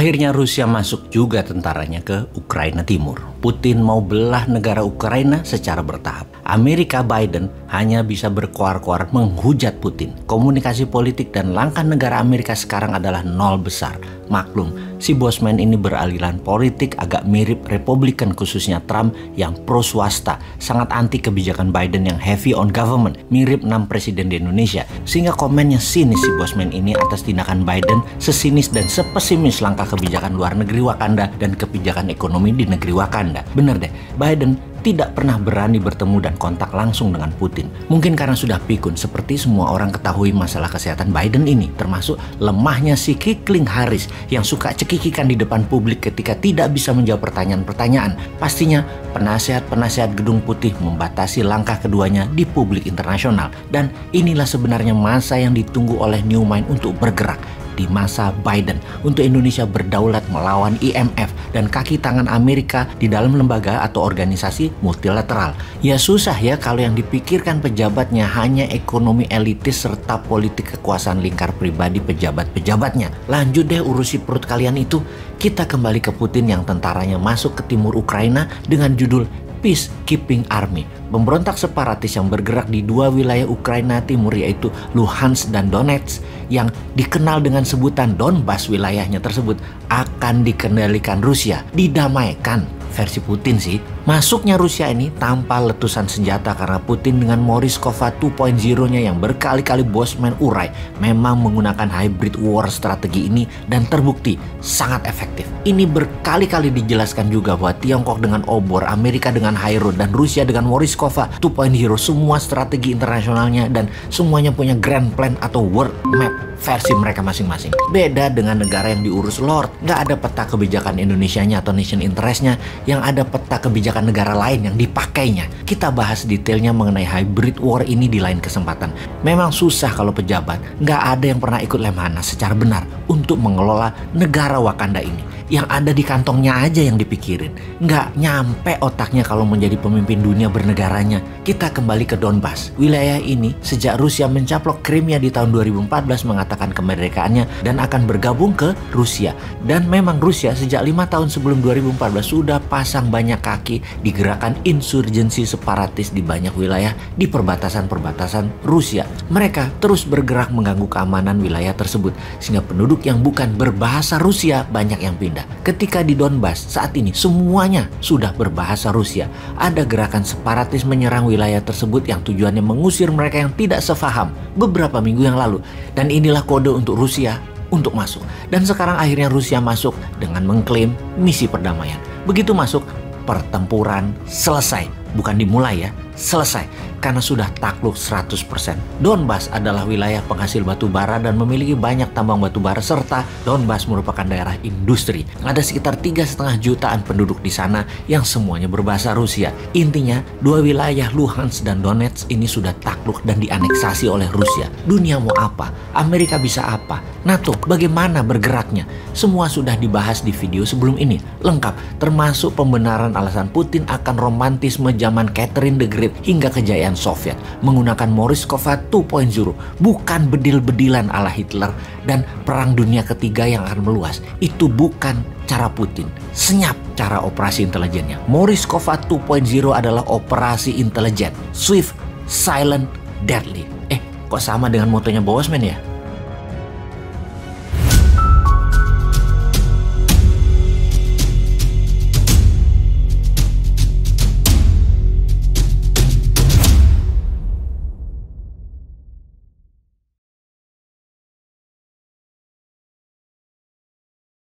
Akhirnya Rusia masuk juga tentaranya ke Ukraina Timur. Putin mau belah negara Ukraina secara bertahap. Amerika Biden hanya bisa berkoar-koar menghujat Putin. Komunikasi politik dan langkah negara Amerika sekarang adalah nol besar. Maklum, si bosman ini beraliran politik agak mirip Republikan, khususnya Trump yang pro swasta, sangat anti kebijakan Biden yang heavy on government, mirip 6 presiden di Indonesia. Sehingga komennya sinis si bosman ini atas tindakan Biden, sesinis dan sepesimis langkah kebijakan luar negeri Wakanda dan kebijakan ekonomi di negeri Wakanda. Bener deh, Biden tidak pernah berani bertemu dan kontak langsung dengan Putin. Mungkin karena sudah pikun, seperti semua orang ketahui masalah kesehatan Biden ini, termasuk lemahnya si Kikling Harris yang suka cekikikan di depan publik ketika tidak bisa menjawab pertanyaan-pertanyaan. Pastinya penasihat-penasihat Gedung Putih membatasi langkah keduanya di publik internasional. Dan inilah sebenarnya masa yang ditunggu oleh New Mind untuk bergerak. Di masa Biden untuk Indonesia berdaulat melawan IMF dan kaki tangan Amerika di dalam lembaga atau organisasi multilateral. Ya susah ya kalau yang dipikirkan pejabatnya hanya ekonomi elitis serta politik kekuasaan lingkar pribadi pejabat-pejabatnya. Lanjut deh urusi perut kalian itu. Kita kembali ke Putin yang tentaranya masuk ke timur Ukraina dengan judul Peacekeeping Army. Pemberontak separatis yang bergerak di dua wilayah Ukraina Timur yaitu Luhansk dan Donetsk yang dikenal dengan sebutan Donbas, wilayahnya tersebut akan dikendalikan Rusia, didamaikan versi Putin sih. Masuknya Rusia ini tanpa letusan senjata karena Putin dengan Moriskova 2.0-nya yang berkali-kali bosman urai memang menggunakan hybrid war strategi ini dan terbukti sangat efektif. Ini berkali-kali dijelaskan juga bahwa Tiongkok dengan obor, Amerika dengan Hairod, dan Rusia dengan Moriskova 2.0 semua strategi internasionalnya dan semuanya punya grand plan atau world map versi mereka masing-masing. Beda dengan negara yang diurus Lord, nggak ada peta kebijakan Indonesianya atau nation interestnya, yang ada peta kebijakan negara lain yang dipakainya. Kita bahas detailnya mengenai hybrid war ini di lain kesempatan. Memang susah kalau pejabat, nggak ada yang pernah ikut lemhanas secara benar untuk mengelola negara Wakanda ini. Yang ada di kantongnya aja yang dipikirin. Nggak nyampe otaknya kalau menjadi pemimpin dunia bernegaranya. Kita kembali ke Donbas. Wilayah ini sejak Rusia mencaplok Crimea di tahun 2014 mengatakan kemerdekaannya dan akan bergabung ke Rusia. Dan memang Rusia sejak 5 tahun sebelum 2014 sudah pasang banyak kaki di gerakan insurgensi separatis di banyak wilayah di perbatasan-perbatasan Rusia. Mereka terus bergerak mengganggu keamanan wilayah tersebut sehingga penduduk yang bukan berbahasa Rusia banyak yang pindah. Ketika di Donbas saat ini semuanya sudah berbahasa Rusia. Ada gerakan separatis menyerang wilayah tersebut yang tujuannya mengusir mereka yang tidak sefaham beberapa minggu yang lalu. Dan inilah kode untuk Rusia untuk masuk. Dan sekarang akhirnya Rusia masuk dengan mengklaim misi perdamaian. Begitu masuk, pertempuran selesai. Bukan dimulai ya, selesai. Karena sudah takluk 100%. Donbas adalah wilayah penghasil batu bara dan memiliki banyak tambang batu bara serta Donbas merupakan daerah industri. Ada sekitar 3,5 jutaan penduduk di sana yang semuanya berbahasa Rusia. Intinya, dua wilayah Luhansk dan Donetsk ini sudah takluk dan dianeksasi oleh Rusia. Dunia mau apa? Amerika bisa apa? NATO bagaimana bergeraknya? Semua sudah dibahas di video sebelum ini. Lengkap, termasuk pembenaran alasan Putin akan romantisme zaman Catherine the Great hingga kejayaan Soviet menggunakan Moriskova 2.0, bukan bedil-bedilan ala Hitler dan perang dunia ketiga yang akan meluas. Itu bukan cara Putin. Senyap cara operasi intelijennya. Moriskova 2.0 adalah operasi intelijen, swift, silent, deadly. Kok sama dengan motonya Bosman ya?